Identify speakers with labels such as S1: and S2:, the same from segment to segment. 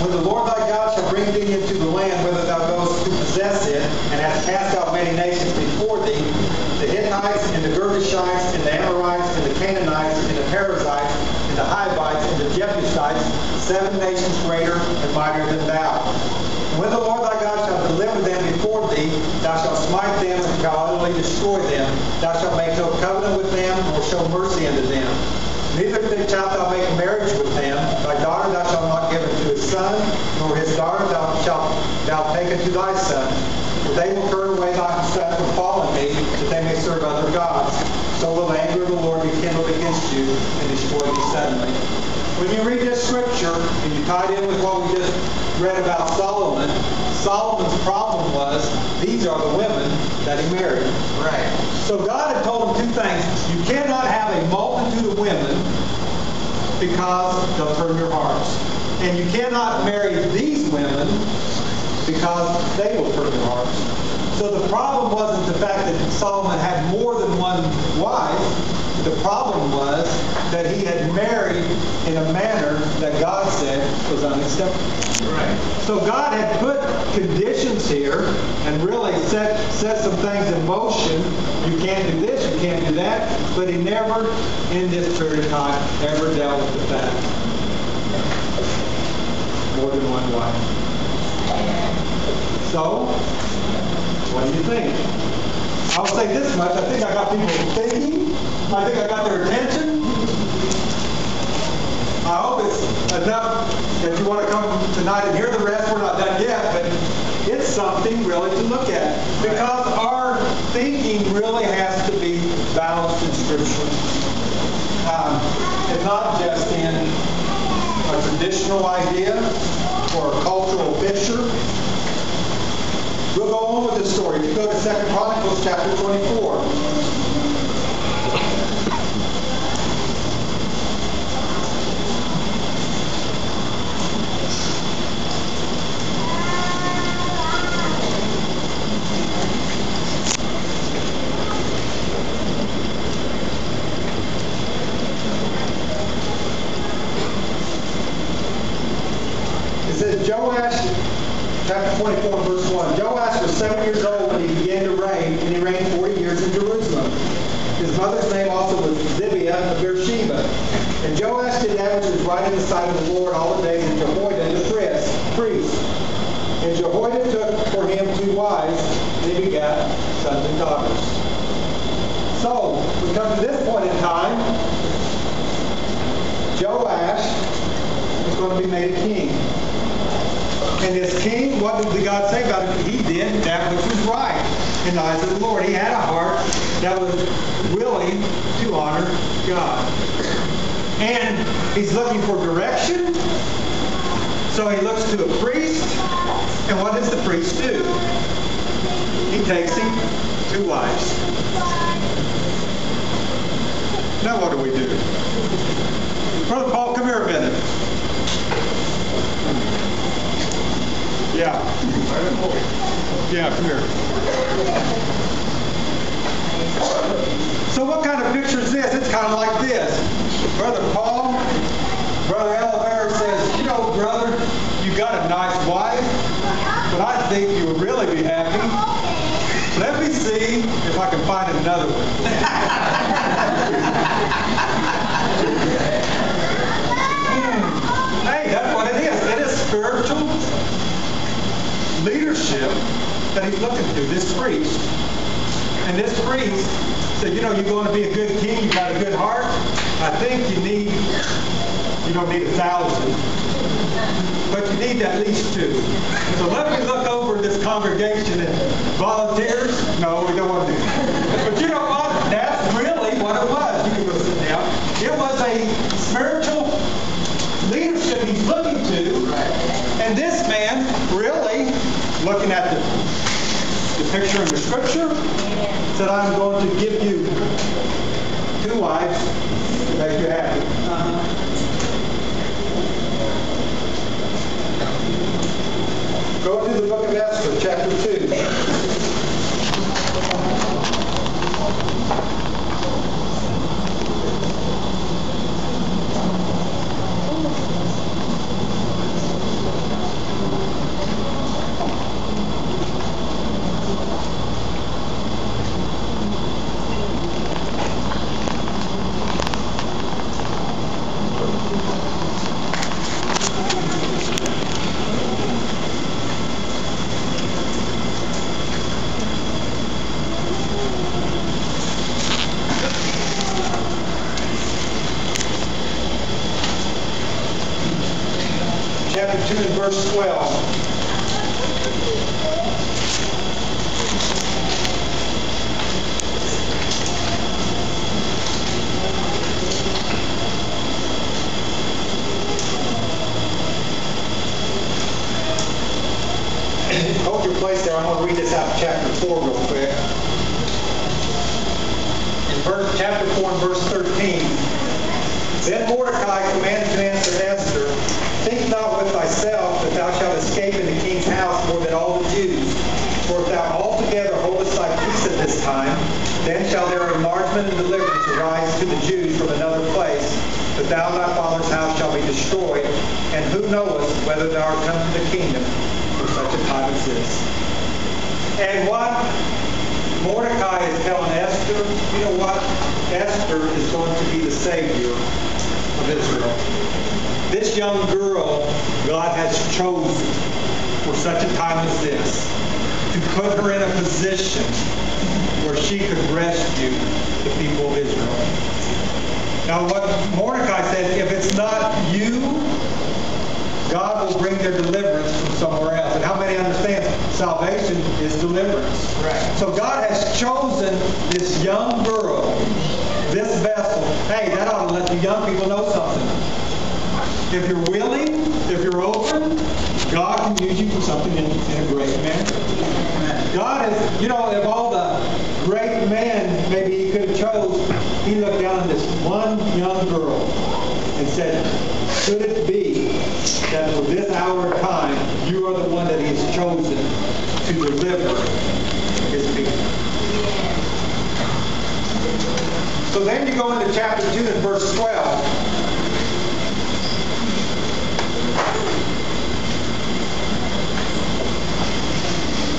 S1: When the Lord thy God shall bring thee into the land whither thou goest to possess it, and hast cast out many nations before thee, the Hittites, and the Girgashites, and the Amorites, and the Canaanites, and the Perizzites, and the Hivites, and the Jebusites, 7 nations greater and mightier than thou. When the Lord thy God shall deliver them before thee, thou shalt smite them and shalt utterly destroy them. Thou shalt make no covenant with them, nor show mercy unto them. Neither shalt thou make marriage with them. Thy daughter thou shalt not give unto his son, nor his daughter shalt thou take unto thy son. For they will turn away thy son from following me, that they may serve other gods. So will the anger of the Lord be kindled against you, and destroy thee suddenly. When you read this scripture, and you tie it in with what we just read about Solomon, Solomon's problem was, these are the women that he married.
S2: Right.
S1: So God had told him 2 things. You cannot have a multitude of women because they'll turn your hearts. And you cannot marry these women because they will turn your hearts. So the problem wasn't the fact that Solomon had more than one wife. The problem was that he had married in a manner that God said was unacceptable.
S2: Right. So
S1: God had put conditions here and really set some things in motion. You can't do this, you can't do that. But he never, in this period of time, ever dealt with the fact. More than one wife. So, what do you think? I'll say this much. I think I got people thinking. I think I got their attention. I hope it's enough that you want to come tonight and hear the rest. We're not done yet, but it's something really to look at. Because our thinking really has to be balanced in Scripture. And not just in a traditional idea or a cultural picture. We'll go on with this story. If you go to 2 Chronicles chapter 24. It says, Joash, chapter 24, verse 1. Joash was 7 years old when he began to reign, and he reigned 40 years in Jerusalem. His mother's name also was Zibiah of Beersheba. And Joash did that which was right in the sight of the Lord all the days of Jehoiada the priest. And Jehoiada took for him 2 wives, and he begat sons and daughters. So, we come to this point in time. Joash is going to be made a king. And this king, what did God say about him? He did that which was right in the eyes of the Lord. He had a heart that was willing to honor God. And he's looking for direction. So he looks to a priest. And what does the priest do? He takes him 2 wives. Now what do we do? Brother Paul, come here a minute. Yeah. Yeah, come here. So what kind of picture is this? It's kind of like this. Brother Paul, Brother Oliver says, you know, brother, you got a nice wife, but I think you would really be happy. Let me see if I can find another one. Hey, that's what it is. It is spiritual leadership that he's looking to, this priest. And this priest said, you know, you're going to be a good king, you've got a good heart. I think you don't need 1,000, but you need at least 2. So let me look over this congregation and volunteers. No, we don't want to do that. But you know what? That's really what it was. You can go sit down. It was a spiritual leadership he's looking to. And this man really, looking at the picture in the Scripture, said, I'm going to give you 2 wives to make you happy. Go to the book of Esther, chapter 2. chapter 2 and verse 12. Hold your place there. I'm going to read this out of chapter 4 real quick. In chapter 4 and verse 13, then Mordecai commanded to answer Esther, think not with thyself that thou shalt escape in the king's house more than all the Jews. For if thou altogether holdest thy peace at this time, then shall their enlargement and deliverance arise to the Jews from another place, but thou and thy father's house shall be destroyed, and who knoweth whether thou art come to the kingdom for such a time as this. And what Mordecai is telling Esther, you know what? Esther is going to be the Savior of Israel. This young girl God has chosen for such a time as this to put her in a position where she could rescue the people of Israel. Now what Mordecai said, if it's not you, God will bring their deliverance from somewhere else. And how many understand salvation is deliverance? Right. So God has chosen this young girl, this vessel. Hey, that ought to let the young people know something. If you're willing, if you're open, God can use you for something in a great manner. God is, you know, of all the great men maybe he could have chose, he looked down at this one young girl and said, could it be that for this hour of time, you are the one that he has chosen to deliver his people? So then you go into chapter 2 and verse 12.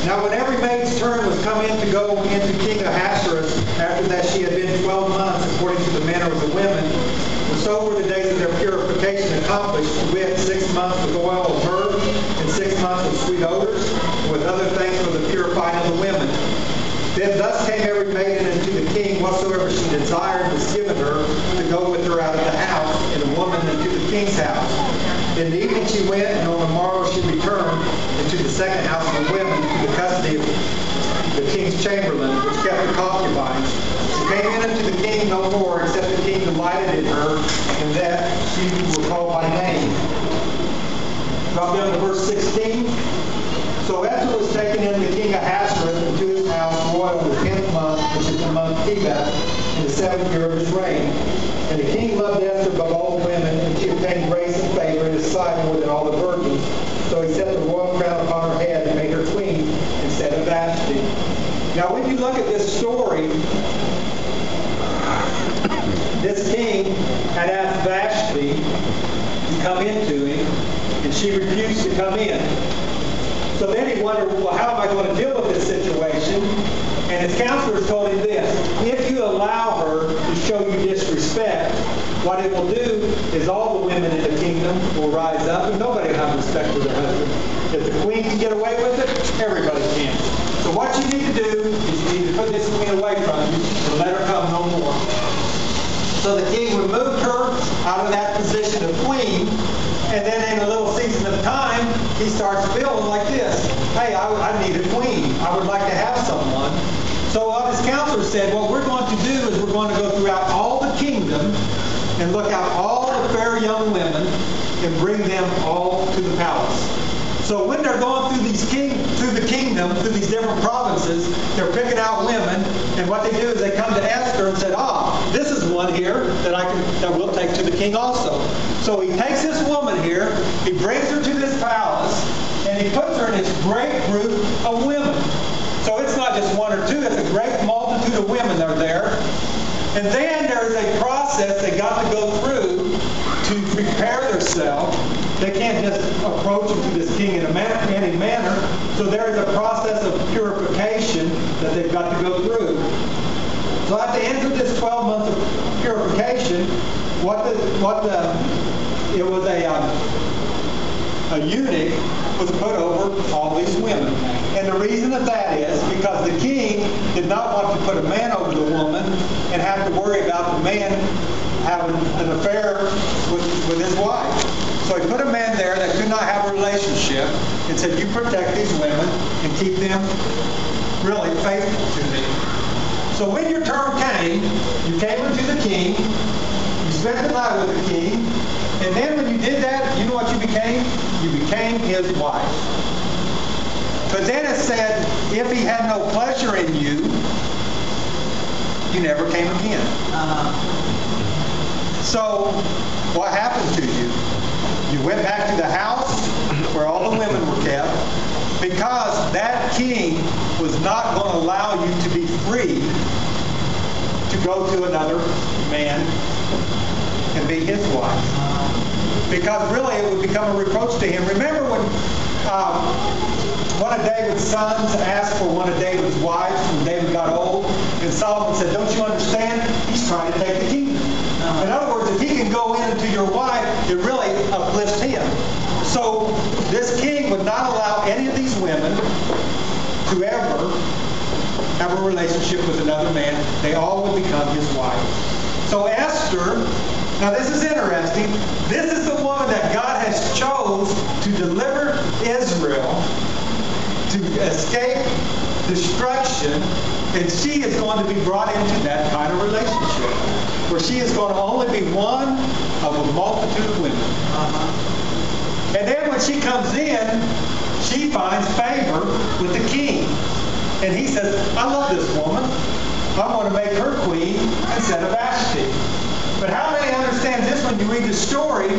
S1: Now when every maid's turn was come in to go into King Ahasuerus, after that she had been 12 months, according to the manner of the women, and so were the days of their purification accomplished, with 6 months with oil of myrrh, and 6 months with sweet odors, and with other things for the purifying of the women. Then thus came every maiden unto the king, whatsoever she desired was given her to go with her out of the house, and a woman into the king's house. In the evening she went, and on the morrow she returned into the second house of the women, to the custody of the king's chamberlain, which kept the concubines. She came in unto the king no more, except the king delighted in her, and that she was called by name. Drop down to verse 16. So Esther was taken in the king Ahasuerus into his house royal in the 10th month, which is the month Tebeth, in the 7th year of his reign. And the king loved Esther above all women, and she obtained grace and favor in his sight more than all the virgins. So he set the royal crown upon her head and made her queen instead of Vashti. Now when you look at this story, this king had asked Vashti to come into him, and she refused to come in. So then he wondered, well, how am I going to deal with this situation? And his counselors told him this: if you allow her to show you disrespect, what it will do is all the women in the kingdom will rise up, and nobody will have respect for their husband. If the queen can get away with it, everybody can. So what you need to do is you need to put this queen away from you and let her come no more. So the king removed her out of that position of queen, and then in a little season of time, he starts feeling like this: hey, I need a queen. I would like to have someone. So what his counselor said, what we're going to do is we're going to go throughout all the kingdom and look out all the fair young women and bring them all to the palace. So when they're going through the kingdom, through these different provinces, they're picking out women, and what they do is they come to Esther and said, this is one here that we'll take to the king also. So he takes this woman here, he brings her to this palace, and he puts her in this great group of women. So it's not just one or two, it's a great multitude of women that are there. And then there's a process they got to go through to prepare themselves. They can't just approach into this king in any manner. So there is a process of purification that they've got to go through. So at the end of this 12 months of purification, it was a eunuch was put over all these women. And the reason of that is because the king did not want to put a man over the woman and have to worry about the man having an affair with his wife. So he put a man there that couldn't and I have a relationship, and said, you protect these women and keep them really faithful to me. So when your turn came, you came unto the king, you spent the night with the king, and then when you did that, you know what you became? You became his wife. But then it said, if he had no pleasure in you, you never came again. So what happened to you? You went back to the house where all the women were kept, because that king was not going to allow you to be free to go to another man and be his wife. Because really it would become a reproach to him. Remember when one of David's sons asked for one of David's wives when David got old, and Solomon said, don't you understand? He's trying to take the kingdom. In other words, if he can go into your wife, it really uplifts him. So this king would not allow any of these women to ever have a relationship with another man. They all would become his wife. So Esther, now this is interesting. This is the woman that God has chose to deliver Israel to escape destruction, and she is going to be brought into that kind of relationship, where she is going to only be one of a multitude of women. And then when she comes in, she finds favor with the king. And he says, I love this woman. I'm going to make her queen instead of Vashti. But how many understand this when you read the story?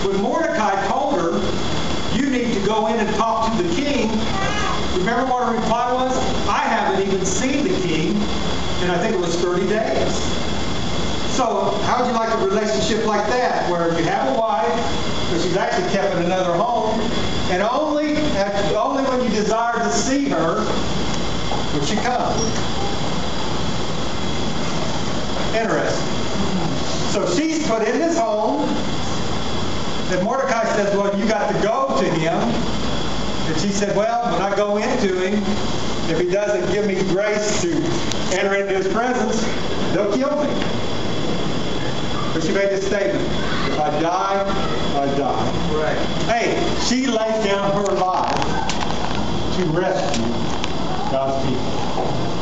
S1: When Mordecai told her, you need to go in and talk to the king, remember what her reply was? I haven't even seen the king, and I think it was 30 days. So how would you like a relationship like that, where you have a wife, but she's actually kept in another home, and only when you desire to see her would she come? Interesting. So she's put in this home, and Mordecai says, well, you got to go to him. And she said, well, when I go into him, if he doesn't give me grace to enter into his presence, they'll kill me. But she made this statement, if I die, I die. Right. Hey, she laid down her life to rescue God's people.